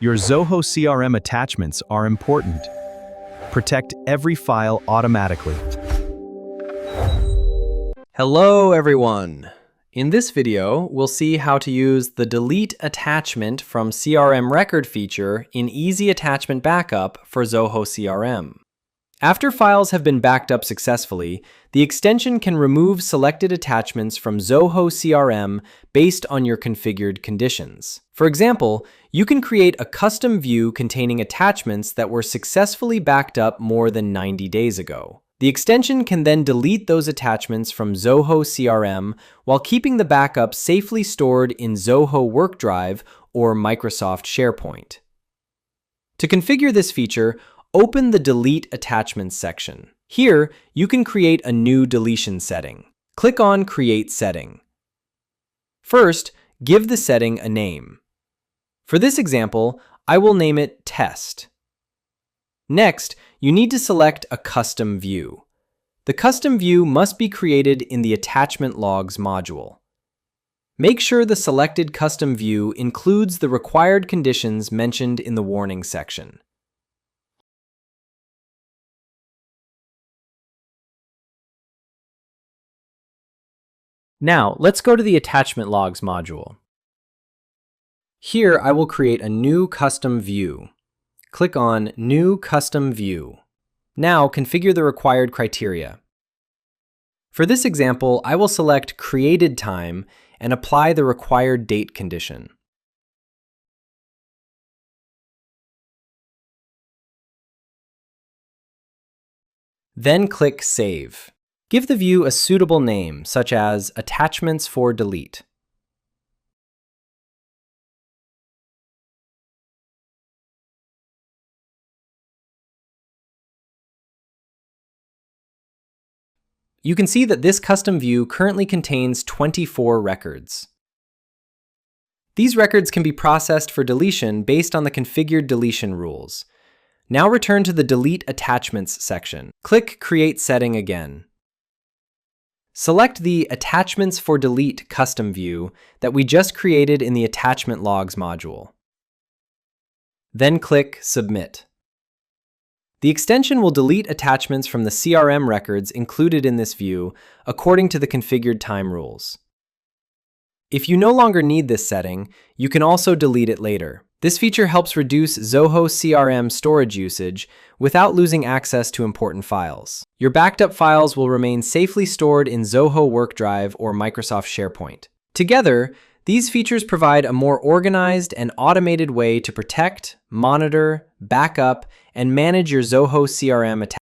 Your Zoho CRM attachments are important. Protect every file automatically. Hello everyone! In this video, we'll see how to use the delete attachment from CRM record feature in Easy Attachment Backup for Zoho CRM. After files have been backed up successfully, the extension can remove selected attachments from Zoho CRM based on your configured conditions. For example, you can create a custom view containing attachments that were successfully backed up more than 90 days ago. The extension can then delete those attachments from Zoho CRM while keeping the backup safely stored in Zoho WorkDrive or Microsoft SharePoint. To configure this feature, open the Delete Attachments section. Here, you can create a new deletion setting. Click on Create Setting. First, give the setting a name. For this example, I will name it Test. Next, you need to select a custom view. The custom view must be created in the Attachment Logs module. Make sure the selected custom view includes the required conditions mentioned in the warning section. Now, let's go to the Attachment Logs module. Here, I will create a new custom view. Click on New Custom View. Now, configure the required criteria. For this example, I will select Created Time and apply the required date condition. Then click Save. Give the view a suitable name, such as Attachments for Delete. You can see that this custom view currently contains 24 records. These records can be processed for deletion based on the configured deletion rules. Now return to the Delete Attachments section. Click Create Setting again. Select the Attachments for Delete custom view that we just created in the Attachment Logs module. Then click Submit. The extension will delete attachments from the CRM records included in this view according to the configured time rules. If you no longer need this setting, you can also delete it later. This feature helps reduce Zoho CRM storage usage without losing access to important files. Your backed up files will remain safely stored in Zoho WorkDrive or Microsoft SharePoint. Together, these features provide a more organized and automated way to protect, monitor, back up, and manage your Zoho CRM attachments.